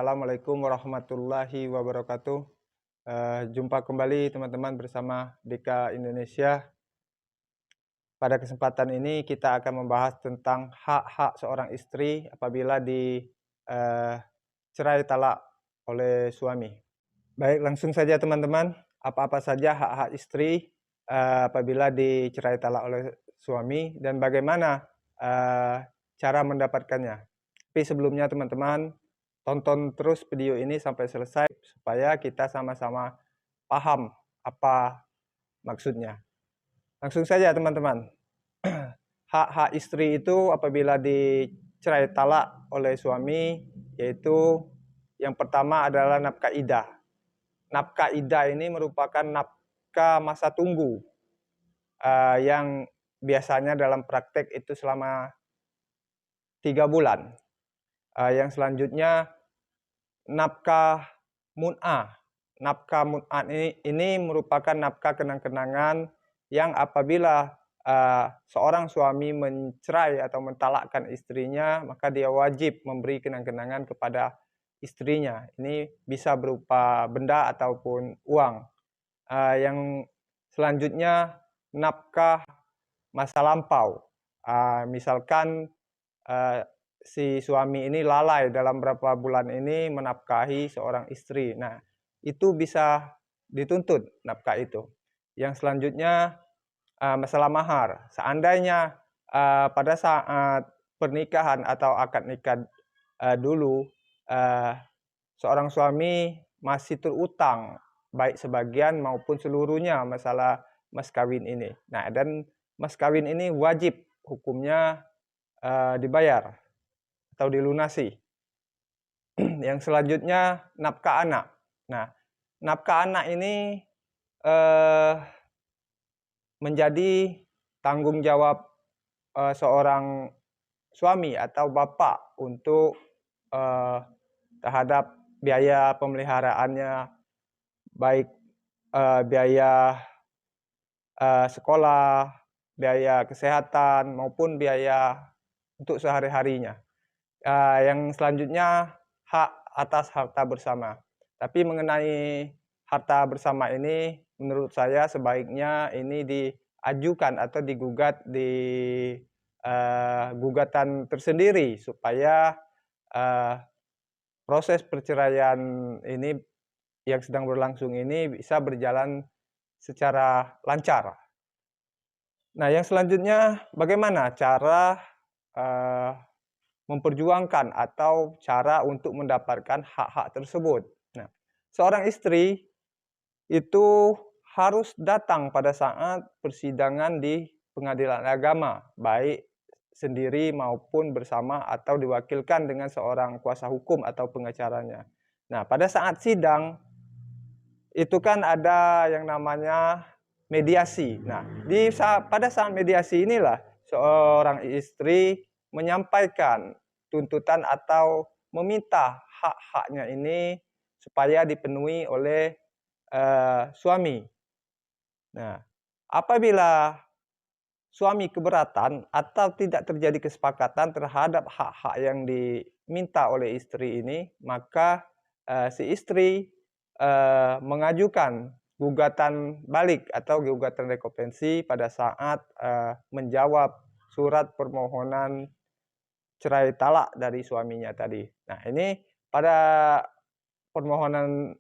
Assalamualaikum warahmatullahi wabarakatuh. Jumpa kembali teman-teman bersama Deka Indonesia. Pada kesempatan ini kita akan membahas tentang hak-hak seorang istri apabila cerai talak oleh suami. Baik, langsung saja teman-teman. Apa-apa saja hak-hak istri apabila dicerai talak oleh suami dan bagaimana cara mendapatkannya. Tapi sebelumnya teman-teman, tonton terus video ini sampai selesai supaya kita sama-sama paham apa maksudnya. Langsung saja teman-teman. Hak-hak istri itu apabila dicerai talak oleh suami, yaitu yang pertama adalah nafkah iddah. Nafkah iddah ini merupakan nafkah masa tunggu yang biasanya dalam praktek itu selama 3 bulan. Yang selanjutnya nafkah mun'ah. Nafkah mun'ah ini merupakan nafkah kenang-kenangan yang apabila seorang suami mencerai atau mentalakkan istrinya, maka dia wajib memberi kenang-kenangan kepada istrinya. Ini bisa berupa benda ataupun uang. Yang selanjutnya nafkah masa lampau. Misalkan si suami ini lalai dalam beberapa bulan ini menafkahi seorang istri. Nah, itu bisa dituntut nafkah itu. Yang selanjutnya masalah mahar. Seandainya pada saat pernikahan atau akad nikah dulu seorang suami masih terutang baik sebagian maupun seluruhnya masalah mas kawin ini. Nah, dan mas kawin ini wajib hukumnya dibayar atau dilunasi. Yang selanjutnya nafkah anak. Nah, nafkah anak ini menjadi tanggung jawab seorang suami atau bapak untuk terhadap biaya pemeliharaannya, baik biaya sekolah, biaya kesehatan maupun biaya untuk sehari-harinya. Yang selanjutnya hak atas harta bersama. Tapi mengenai harta bersama ini, menurut saya sebaiknya ini diajukan atau digugat di gugatan tersendiri supaya proses perceraian ini yang sedang berlangsung ini bisa berjalan secara lancar. Nah, yang selanjutnya bagaimana cara memperjuangkan atau cara untuk mendapatkan hak-hak tersebut. Nah, seorang istri itu harus datang pada saat persidangan di pengadilan agama, baik sendiri maupun bersama atau diwakilkan dengan seorang kuasa hukum atau pengacaranya. Nah, pada saat sidang itu kan ada yang namanya mediasi. Nah, pada saat mediasi inilah seorang istri menyampaikan tuntutan atau meminta hak-haknya ini supaya dipenuhi oleh suami. Nah, apabila suami keberatan atau tidak terjadi kesepakatan terhadap hak-hak yang diminta oleh istri ini, maka si istri mengajukan gugatan balik atau gugatan rekovensi pada saat menjawab surat permohonan cerai talak dari suaminya tadi. Nah, ini pada permohonan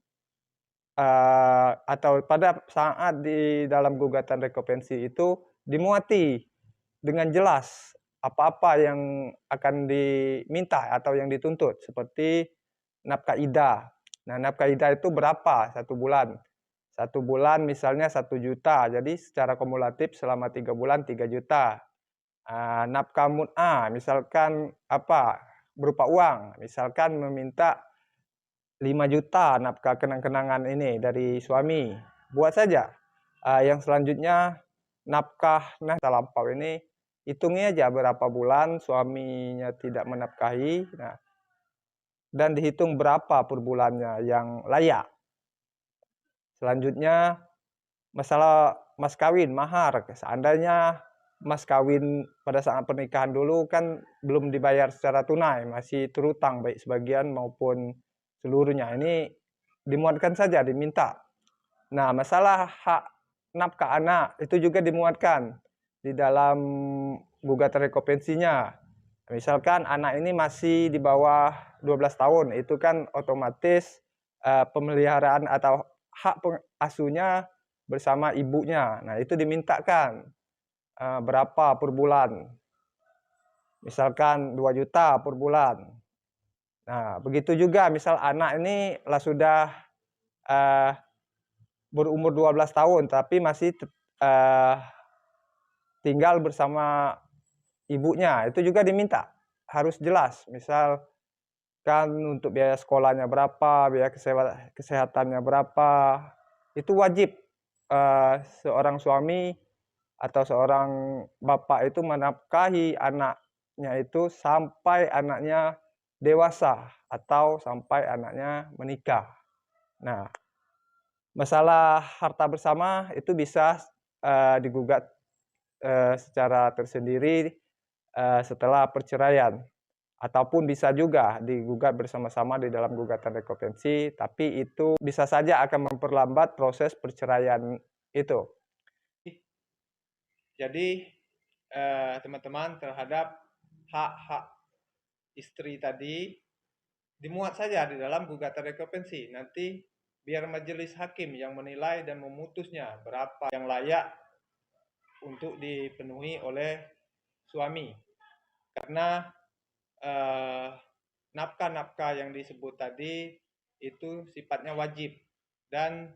atau pada saat di dalam gugatan rekovensi itu dimuati dengan jelas apa-apa yang akan diminta atau yang dituntut, seperti nafkah iddah. Nah, nafkah iddah itu berapa 1 bulan? 1 bulan misalnya 1 juta, jadi secara kumulatif selama 3 bulan 3 juta. Nafkah mun'ah misalkan berupa uang, misalkan meminta 5 juta nafkah kenang-kenangan ini dari suami, buat saja. Yang selanjutnya nafkah lampau ini, hitungi aja berapa bulan suaminya tidak menafkahi, dan dihitung berapa per bulannya yang layak. Selanjutnya masalah mas kawin, mahar. Seandainya mas kawin pada saat pernikahan dulu kan belum dibayar secara tunai, masih terutang baik sebagian maupun seluruhnya. Ini dimuatkan saja, diminta. Nah, masalah hak nafkah anak itu juga dimuatkan di dalam gugatan rekopensinya. Misalkan anak ini masih di bawah 12 tahun, itu kan otomatis pemeliharaan atau hak asuhnya bersama ibunya. Nah, itu dimintakan berapa per bulan. Misalkan 2 juta per bulan. Nah, begitu juga misal anak ini lah sudah berumur 12 tahun tapi masih tinggal bersama ibunya, itu juga diminta. Harus jelas, misal kan untuk biaya sekolahnya berapa, biaya kesehatannya berapa, itu wajib seorang suami atau seorang bapak itu menafkahi anaknya itu sampai anaknya dewasa atau sampai anaknya menikah. Nah, masalah harta bersama itu bisa digugat secara tersendiri setelah perceraian. Ataupun bisa juga digugat bersama-sama di dalam gugatan rekopensi, tapi itu bisa saja akan memperlambat proses perceraian itu. Jadi teman-teman, terhadap hak-hak istri tadi dimuat saja di dalam gugatan rekopensi. Nanti biar majelis hakim yang menilai dan memutusnya berapa yang layak untuk dipenuhi oleh suami. Karena nafkah-nafkah yang disebut tadi itu sifatnya wajib dan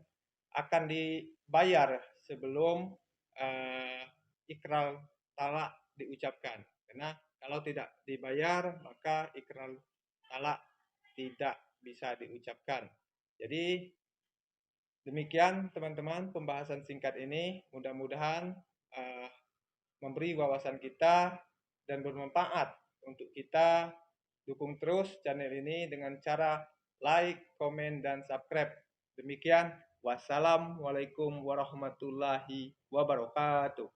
akan dibayar sebelum ikrar talak diucapkan. Karena kalau tidak dibayar maka ikrar talak tidak bisa diucapkan. Jadi demikian teman-teman pembahasan singkat ini, mudah-mudahan memberi wawasan kita dan bermanfaat untuk kita. Dukung terus channel ini dengan cara like, komen, dan subscribe. Demikian, wassalamualaikum warahmatullahi wabarakatuh.